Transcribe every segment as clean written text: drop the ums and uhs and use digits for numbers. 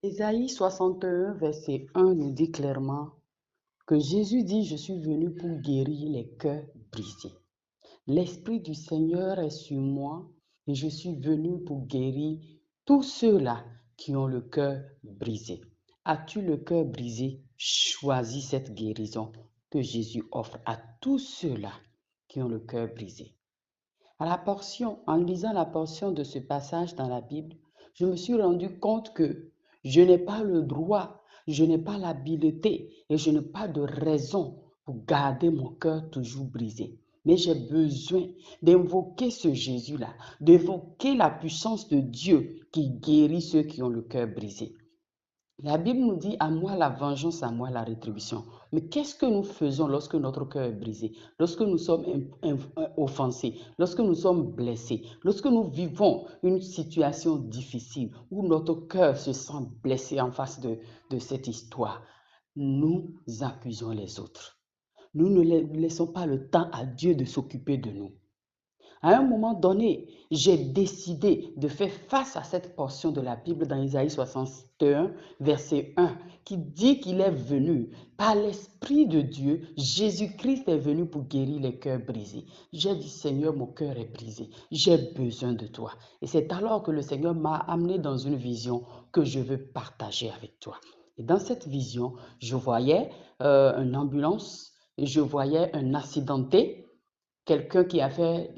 Ésaïe 61, verset 1 nous dit clairement que Jésus dit, je suis venu pour guérir les cœurs brisés. L'Esprit du Seigneur est sur moi et je suis venu pour guérir tous ceux-là qui ont le cœur brisé. As-tu le cœur brisé? Choisis cette guérison que Jésus offre à tous ceux-là qui ont le cœur brisé. En lisant la portion de ce passage dans la Bible, je me suis rendu compte que je n'ai pas le droit, je n'ai pas l'habileté et je n'ai pas de raison pour garder mon cœur toujours brisé. Mais j'ai besoin d'invoquer ce Jésus-là, d'évoquer la puissance de Dieu qui guérit ceux qui ont le cœur brisé. La Bible nous dit, à moi la vengeance, à moi la rétribution. Mais qu'est-ce que nous faisons lorsque notre cœur est brisé, lorsque nous sommes offensés, lorsque nous sommes blessés, lorsque nous vivons une situation difficile où notre cœur se sent blessé en face de cette histoire? Nous accusons les autres. Nous ne laissons pas le temps à Dieu de s'occuper de nous. À un moment donné, j'ai décidé de faire face à cette portion de la Bible dans Isaïe 61, verset 1, qui dit qu'il est venu par l'Esprit de Dieu. Jésus-Christ est venu pour guérir les cœurs brisés. J'ai dit, Seigneur, mon cœur est brisé. J'ai besoin de toi. Et c'est alors que le Seigneur m'a amené dans une vision que je veux partager avec toi. Et dans cette vision, je voyais une ambulance, et je voyais un accidenté, quelqu'un qui a fait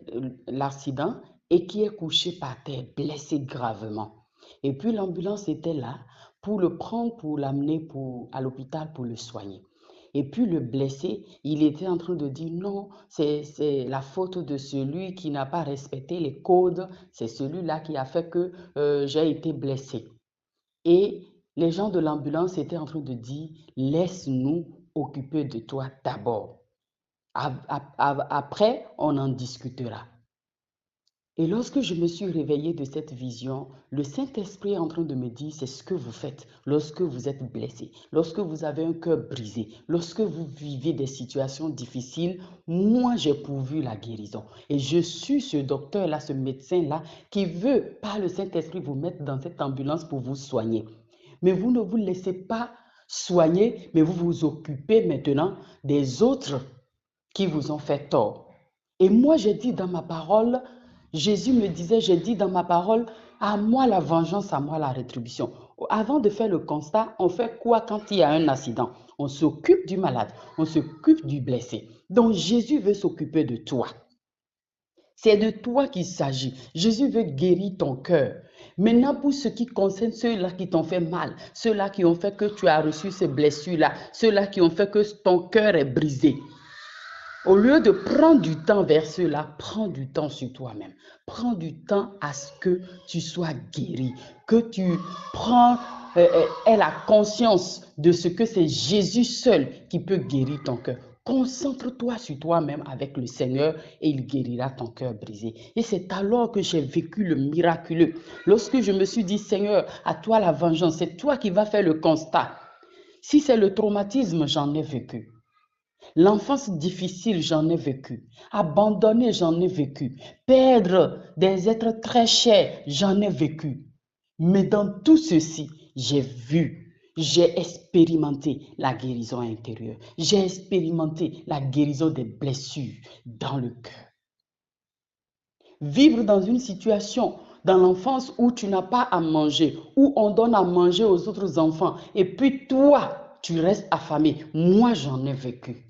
l'accident et qui est couché par terre, blessé gravement. Et puis l'ambulance était là pour le prendre, pour l'amener à l'hôpital pour le soigner. Et puis le blessé, il était en train de dire non, c'est la faute de celui qui n'a pas respecté les codes, c'est celui-là qui a fait que j'ai été blessé. Et les gens de l'ambulance étaient en train de dire, laisse-nous occuper de toi d'abord. Après, on en discutera. Et lorsque je me suis réveillée de cette vision, le Saint-Esprit est en train de me dire, c'est ce que vous faites lorsque vous êtes blessé, lorsque vous avez un cœur brisé, lorsque vous vivez des situations difficiles. Moi, j'ai pourvu la guérison. Et je suis ce docteur-là, ce médecin-là, qui veut, par le Saint-Esprit, vous mettre dans cette ambulance pour vous soigner. Mais vous ne vous laissez pas soigner, mais vous vous occupez maintenant des autres qui vous ont fait tort. Et moi, j'ai dit dans ma parole, Jésus me disait, j'ai dit dans ma parole, à moi la vengeance, à moi la rétribution. Avant de faire le constat, on fait quoi quand il y a un accident? On s'occupe du malade, on s'occupe du blessé. Donc Jésus veut s'occuper de toi. C'est de toi qu'il s'agit. Jésus veut guérir ton cœur. Maintenant, pour ce qui concerne ceux-là qui t'ont fait mal, ceux-là qui ont fait que tu as reçu ces blessures-là, ceux-là qui ont fait que ton cœur est brisé, au lieu de prendre du temps vers cela, prends du temps sur toi-même. Prends du temps à ce que tu sois guéri, que tu aies la conscience de ce que c'est Jésus seul qui peut guérir ton cœur. Concentre-toi sur toi-même avec le Seigneur et il guérira ton cœur brisé. Et c'est alors que j'ai vécu le miraculeux. Lorsque je me suis dit, Seigneur, à toi la vengeance, c'est toi qui vas faire le constat. Si c'est le traumatisme, j'en ai vécu. L'enfance difficile, j'en ai vécu. Abandonner, j'en ai vécu. Perdre des êtres très chers, j'en ai vécu. Mais dans tout ceci, j'ai vu, j'ai expérimenté la guérison intérieure. J'ai expérimenté la guérison des blessures dans le cœur. Vivre dans une situation dans l'enfance où tu n'as pas à manger, où on donne à manger aux autres enfants, et puis toi, tu restes affamé. Moi, j'en ai vécu.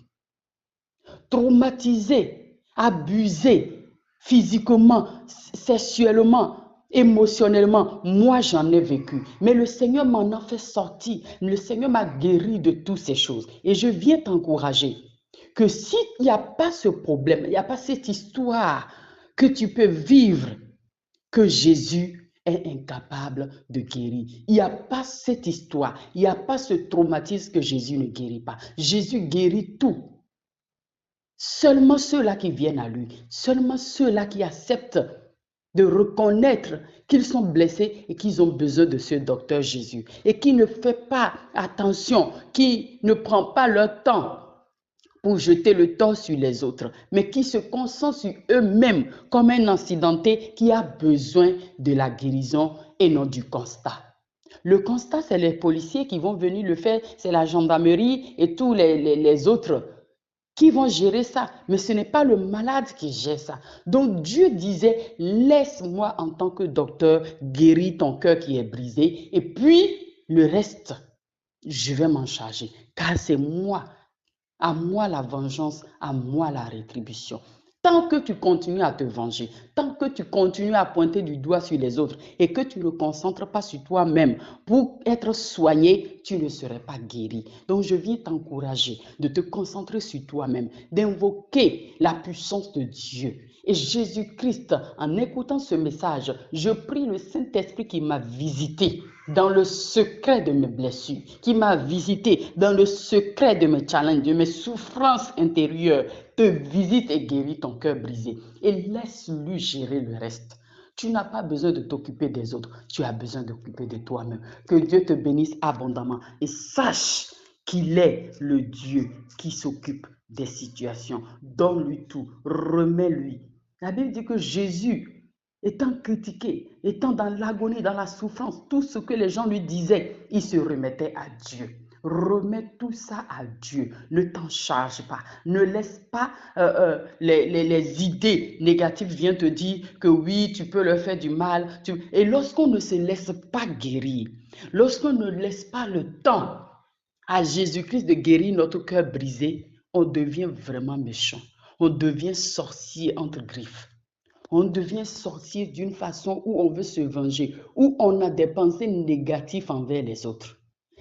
Traumatisé, abusé physiquement, sexuellement, émotionnellement. Moi, j'en ai vécu. Mais le Seigneur m'en a fait sortir. Le Seigneur m'a guéri de toutes ces choses. Et je viens t'encourager que s'il n'y a pas ce problème, il n'y a pas cette histoire que tu peux vivre, que Jésus est incapable de guérir. Il n'y a pas cette histoire, il n'y a pas ce traumatisme que Jésus ne guérit pas. Jésus guérit tout. Seulement ceux-là qui viennent à lui, seulement ceux-là qui acceptent de reconnaître qu'ils sont blessés et qu'ils ont besoin de ce docteur Jésus et qui ne fait pas attention, qui ne prend pas leur temps pour jeter le tort sur les autres, mais qui se concentrent sur eux-mêmes comme un accidenté qui a besoin de la guérison et non du constat. Le constat, c'est les policiers qui vont venir le faire, c'est la gendarmerie et tous les autres qui vont gérer ça. Mais ce n'est pas le malade qui gère ça. Donc Dieu disait, laisse-moi en tant que docteur guérir ton cœur qui est brisé et puis le reste, je vais m'en charger. Car c'est moi, à moi la vengeance, à moi la rétribution. Tant que tu continues à te venger, tant que tu continues à pointer du doigt sur les autres et que tu ne concentres pas sur toi-même pour être soigné, tu ne serais pas guéri. Donc je viens t'encourager de te concentrer sur toi-même, d'invoquer la puissance de Dieu. Et Jésus-Christ, en écoutant ce message, je prie le Saint-Esprit qui m'a visité dans le secret de mes blessures, qui m'a visité dans le secret de mes challenges, de mes souffrances intérieures, te visite et guérit ton cœur brisé. Et laisse-lui gérer le reste. Tu n'as pas besoin de t'occuper des autres, tu as besoin d'occuper de toi-même. Que Dieu te bénisse abondamment et sache qu'il est le Dieu qui s'occupe des situations. Donne-lui tout, remets-lui. La Bible dit que Jésus, étant critiqué, étant dans l'agonie, dans la souffrance, tout ce que les gens lui disaient, il se remettait à Dieu. Remets tout ça à Dieu. Ne t'en charge pas. Ne laisse pas les idées négatives viennent te dire que oui, tu peux leur faire du mal. Et lorsqu'on ne se laisse pas guérir, lorsqu'on ne laisse pas le temps à Jésus-Christ de guérir notre cœur brisé, on devient vraiment méchant. On devient sorcier entre griffes. On devient sorcier d'une façon où on veut se venger, où on a des pensées négatives envers les autres.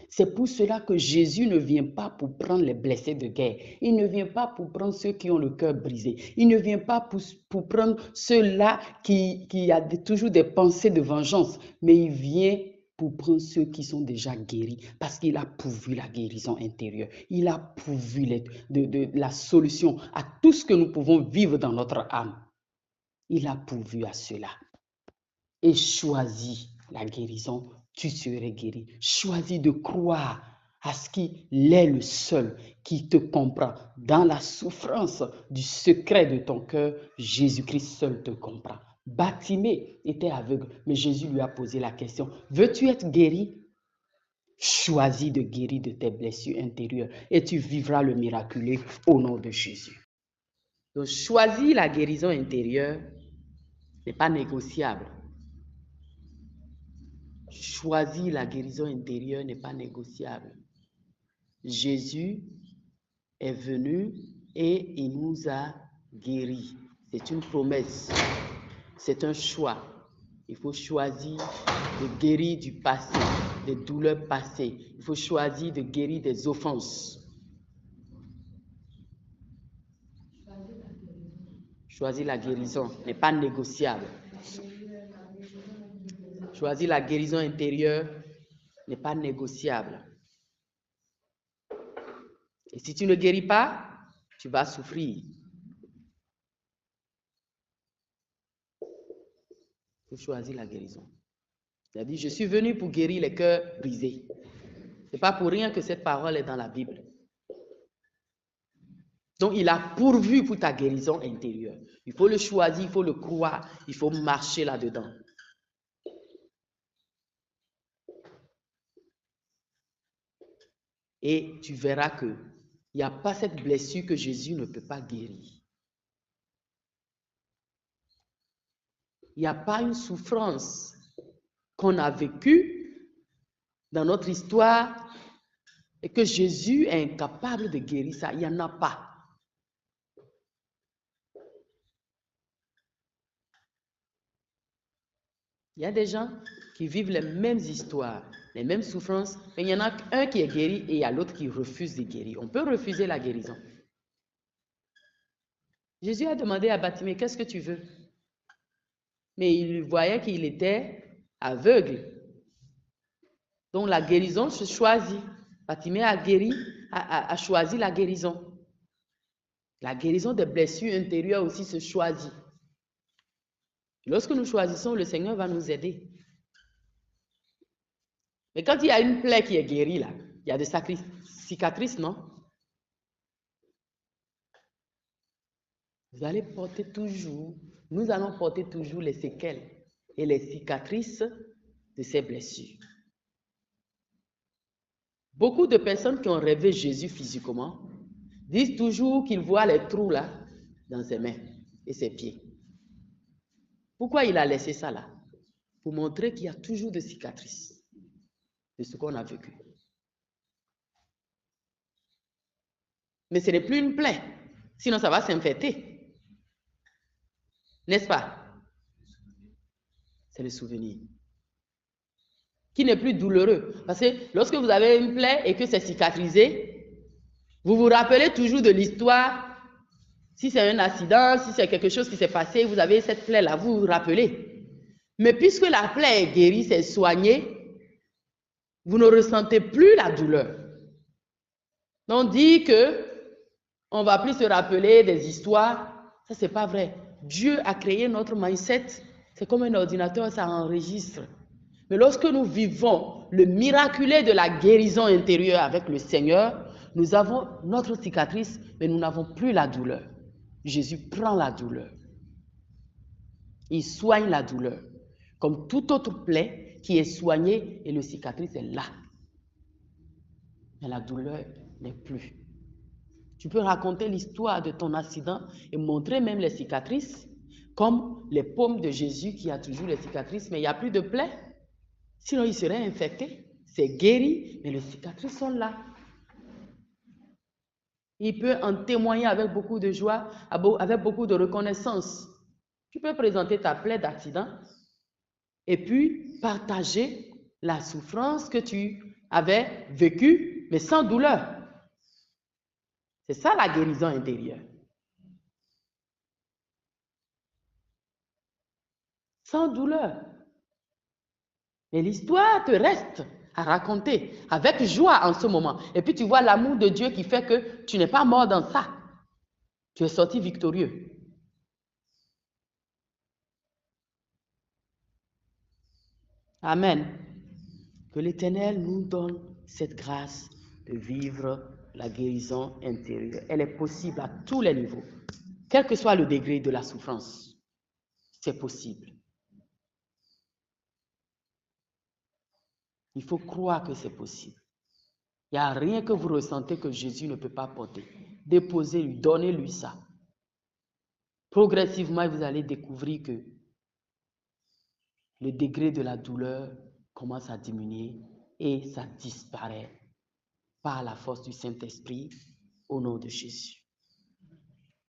C'est pour cela que Jésus ne vient pas pour prendre les blessés de guerre. Il ne vient pas pour prendre ceux qui ont le cœur brisé. Il ne vient pas pour prendre ceux-là qui ont toujours des pensées de vengeance. Mais il vient pour prendre ceux qui sont déjà guéris parce qu'il a pourvu la guérison intérieure. Il a pourvu la solution à tout ce que nous pouvons vivre dans notre âme. Il a pourvu à cela. Et choisis la guérison, tu serais guéri. Choisis de croire à ce qu'il est le seul qui te comprend. Dans la souffrance du secret de ton cœur, Jésus-Christ seul te comprend. Bartimée était aveugle, mais Jésus lui a posé la question, veux-tu être guéri? Choisis de guérir de tes blessures intérieures et tu vivras le miraculé au nom de Jésus. Donc, choisis la guérison intérieure n'est pas négociable. Choisir la guérison intérieure n'est pas négociable. Jésus est venu et il nous a guéris. C'est une promesse. C'est un choix. Il faut choisir de guérir du passé, des douleurs passées. Il faut choisir de guérir des offenses. Choisir la guérison n'est pas négociable. Choisir la guérison intérieure n'est pas négociable. Et si tu ne guéris pas, tu vas souffrir. Il faut choisir la guérison. Il a dit, je suis venu pour guérir les cœurs brisés. Ce n'est pas pour rien que cette parole est dans la Bible. Donc, il a pourvu pour ta guérison intérieure. Il faut le choisir, il faut le croire, il faut marcher là-dedans. Et tu verras qu'il n'y a pas cette blessure que Jésus ne peut pas guérir. Il n'y a pas une souffrance qu'on a vécue dans notre histoire et que Jésus est incapable de guérir ça. Il n'y en a pas. Il y a des gens qui vivent les mêmes histoires, les mêmes souffrances, mais il y en a un qui est guéri et il y a l'autre qui refuse de guérir. On peut refuser la guérison. Jésus a demandé à Bartimée, qu'est-ce que tu veux? Mais il voyait qu'il était aveugle. Donc la guérison se choisit. Bartimée a choisi la guérison. La guérison des blessures intérieures aussi se choisit. Lorsque nous choisissons, le Seigneur va nous aider. Mais quand il y a une plaie qui est guérie, là, il y a des cicatrices, non? Vous allez porter toujours, nous allons porter toujours les séquelles et les cicatrices de ces blessures. Beaucoup de personnes qui ont rêvé Jésus physiquement disent toujours qu'ils voient les trous là dans ses mains et ses pieds. Pourquoi il a laissé ça là? Pour montrer qu'il y a toujours des cicatrices de ce qu'on a vécu. Mais ce n'est plus une plaie, sinon ça va s'infecter. N'est-ce pas? C'est le souvenir. Qui n'est plus douloureux. Parce que lorsque vous avez une plaie et que c'est cicatrisé, vous vous rappelez toujours de l'histoire. Si c'est un accident, si c'est quelque chose qui s'est passé, vous avez cette plaie-là, vous vous rappelez. Mais puisque la plaie est guérie, c'est soignée, vous ne ressentez plus la douleur. On dit que on ne va plus se rappeler des histoires. Ça, ce n'est pas vrai. Dieu a créé notre mindset. C'est comme un ordinateur, ça enregistre. Mais lorsque nous vivons le miraculé de la guérison intérieure avec le Seigneur, nous avons notre cicatrice, mais nous n'avons plus la douleur. Jésus prend la douleur. Il soigne la douleur. Comme toute autre plaie qui est soignée et le cicatrice est là. Mais la douleur n'est plus. Tu peux raconter l'histoire de ton accident et montrer même les cicatrices, comme les paumes de Jésus qui a toujours les cicatrices, mais il n'y a plus de plaie. Sinon, il serait infecté. C'est guéri, mais les cicatrices sont là. Il peut en témoigner avec beaucoup de joie, avec beaucoup de reconnaissance. Tu peux présenter ta plaie d'accident et puis partager la souffrance que tu avais vécue, mais sans douleur. C'est ça la guérison intérieure. Sans douleur. Et l'histoire te reste à raconter avec joie en ce moment. Et puis tu vois l'amour de Dieu qui fait que tu n'es pas mort dans ça. Tu es sorti victorieux. Amen. Que l'Éternel nous donne cette grâce de vivre la guérison intérieure. Elle est possible à tous les niveaux. Quel que soit le degré de la souffrance, c'est possible. Il faut croire que c'est possible. Il n'y a rien que vous ressentez que Jésus ne peut pas porter. Déposez-lui, donnez-lui ça. Progressivement, vous allez découvrir que le degré de la douleur commence à diminuer et ça disparaît par la force du Saint-Esprit au nom de Jésus.